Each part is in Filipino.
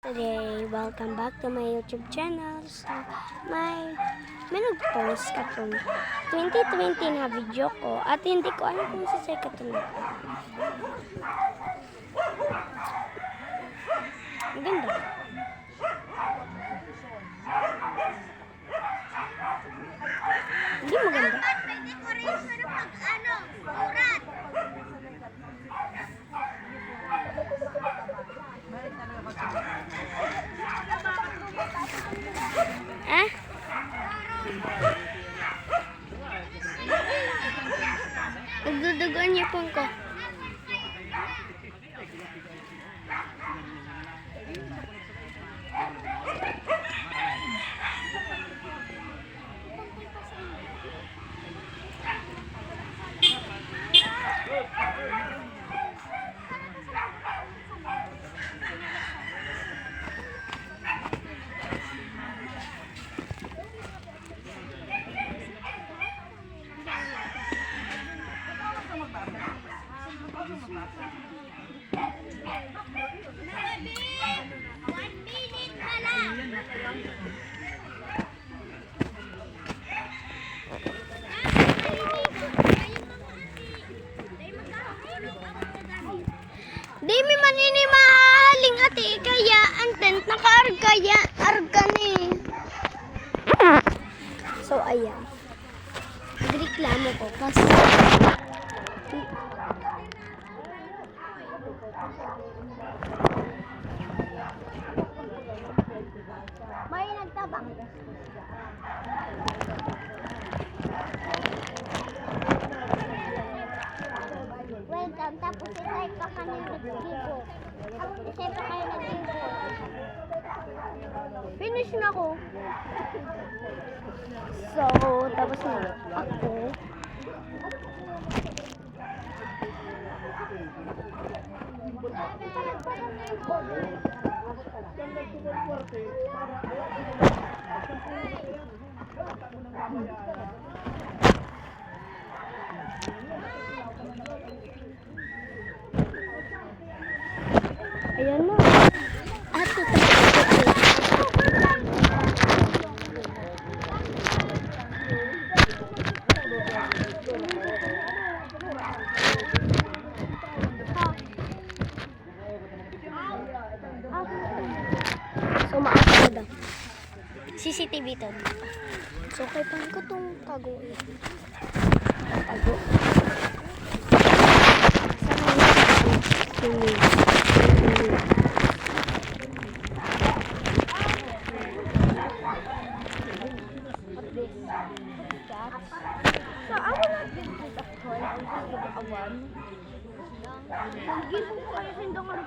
today. Welcome back to my YouTube channel. So, may nag-post katong 2020 na video ko at hindi ko alam kung sasay katong maganda. Hindi maganda. Ah? Nagdudugan niyo pong ko. Di mi maninimaling ati kaya ang tent nakaarga ya arga ni. So ayan. Nagreklamo ko kasi may nagtabang. Welcome, tapos i-like pa kami nag-gigo. Kasi pa kayo nag-gigo. Finish na ako. So, tapos na ako. Ayan na. At so, maasa daw. CCTV to. So, kay paano ko itong tago? Tago. So, I will not give this a point. I will just give it a 1. Give mo ko kayo hindi nga rin.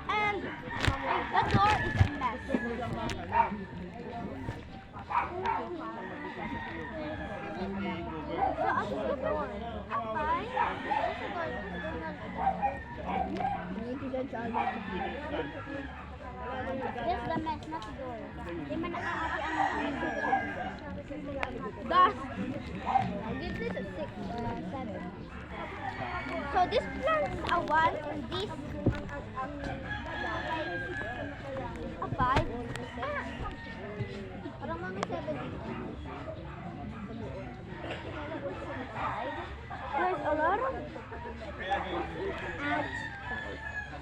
And the door is a mess. So, I think the door. Fine. This is the mess, not the door. Di man nakakati ang dust. I'll give this a 6, 7. So this plant's a 1 and this a 5. Parang mga 7. There's a lot of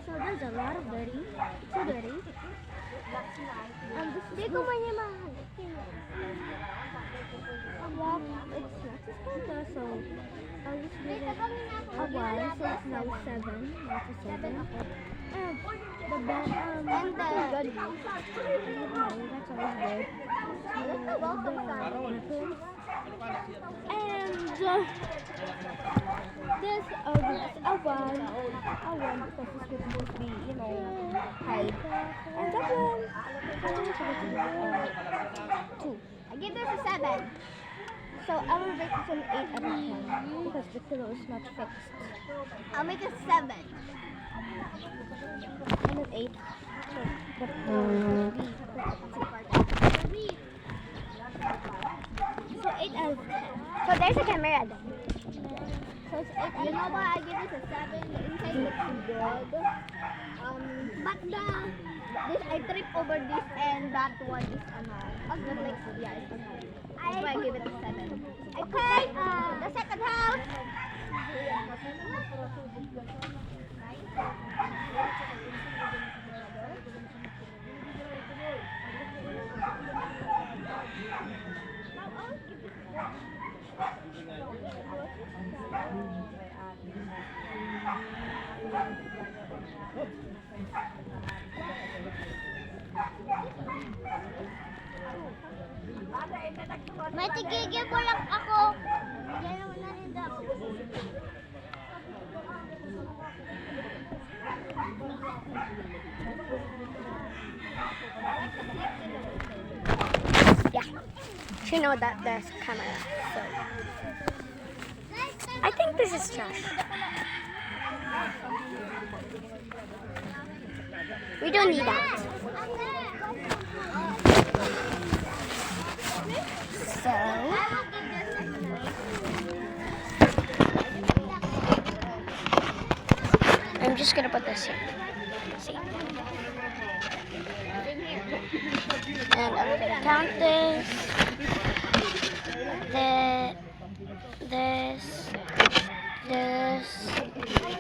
so there's a lot of dirty. It's so dirty. Hindi ko mahal. It's not as good, so I'll just give it a 1, so it's now 7. Now it's a 7. And the bed, and the good. That's always good. And this a 1 because this would supposed to be, you know, height. And that one, I think it's supposed to be 2. I give this a 7. So I will rate this an 8 out of 10 because the pillow is not fixed. I'll make it 7. And an 8. So the pillow will be perfect. So 8 out of 10. So there's a camera then. So it's 8. You know what? I give this a 7. The inside looks good. But this I trip over this and that one is not like yeah, it's that's why I give it a 7. Okay, the second house. May tigigil mo lang ako. Yan naman na rin daw. Yeah. You know that there's a camera. So I think this is trash. We don't need that. So I'm just gonna put this here. See? And I'm gonna count this. This.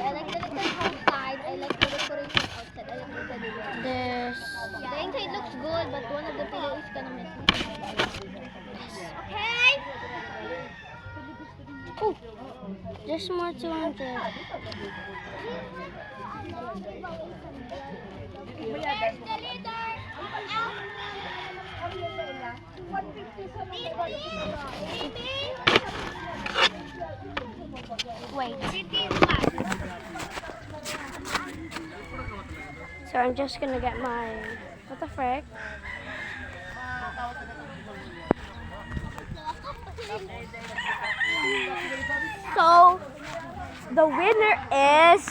I like the little outside. I like the decoration outside. I like the living. This. The inside looks good, but one of the pillows is gonna miss. Okay. Oh, there's more to it. Where's the leader? Wait. So I'm just gonna get my, what the frick? So the winner is,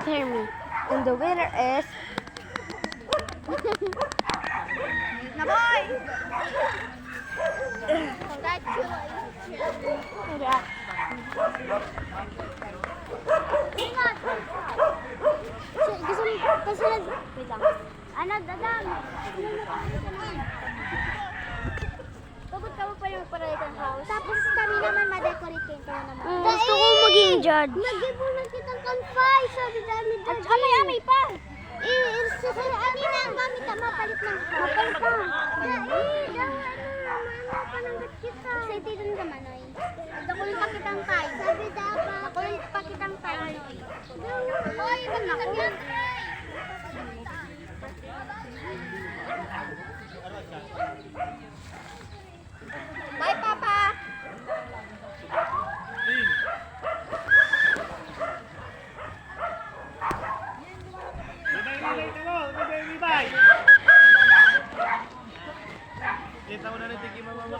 hear me, and the winner is na boy. Ingat. Gusto mo kasi wait lang. Ano dadam? Pagod ka mo pa yung paraitan house. Tapos kami naman ma-decorate kayo naman. Gusto ko maging judge. Mag-give na kitang kanfay. Sabi dami judge. At amay-amay pa. Ano na ang gamit na mapalit ng mapalit pa. Pananggat kita. Excited na naman ay. Dakulit pa kitang tayo. Sabi dapat. Dakulit pa kitang tayo. Hoy, magkakagyan. Bye, Papa. Bye. Kita mo na rin tiki mama mo.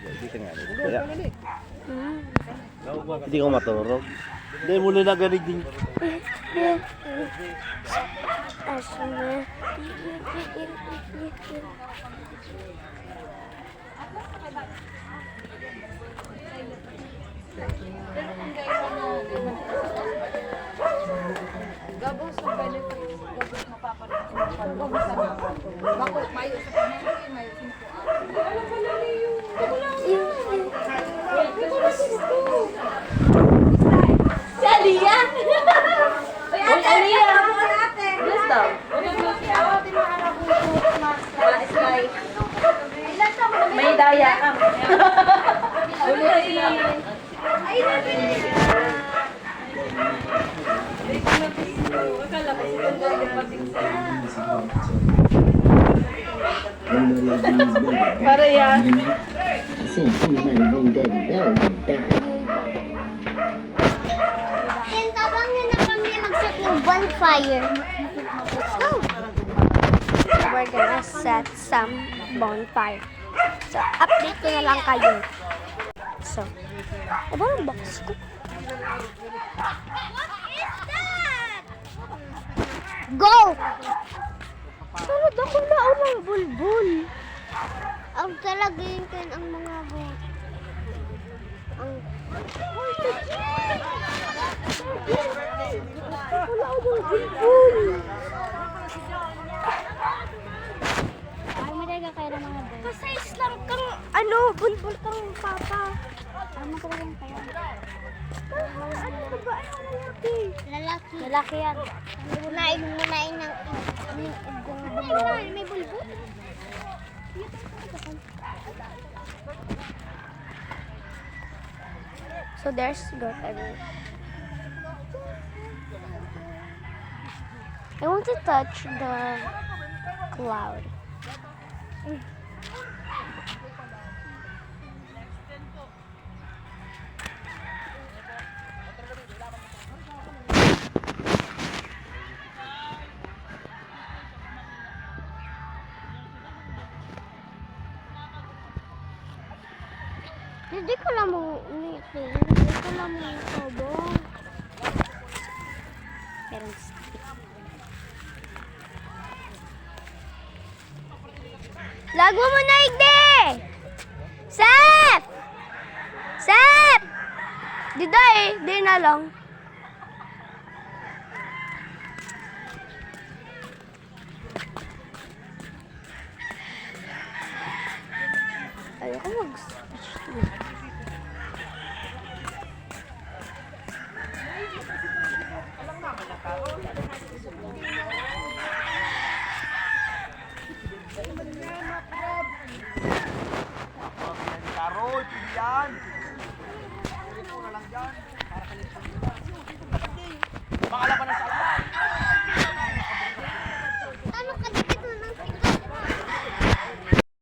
Jadi tengah ni. Hindi ko maturog. Hindi muli na ganig din. Gabos sa benefits, gabos mapapalit. Gabos sa bako, mayo sa pamilya, mayo sa si Aliyah! Uy, Aliyah! Gusto? May daya ka. Ay, para yan. Tintabangin na kami mag-set ng bonfire. Let's go! We're gonna set some bonfire. So, update ko na lang kayo. So, ano ang box ko? What is that? Go! Sunod ako na ang bulbul. Ang talagin kan ang mga bul. Ang... Ay, wala ako ng bulbul. Ay, malaga kayo ng mga bul. Kasais lang kang, bulbul kang papa. Ano talagang kayo? Ano ba ba? Ano lalaki? Lalaki. Lalaki yan. Munain ng bulbul. May bulbul? So there's goat everywhere. I want to touch the cloud. Hindi ko lang mo umitin. Hindi ko lang mo sabong. Pero lago mo na igde! Sep! Sep! Di na lang.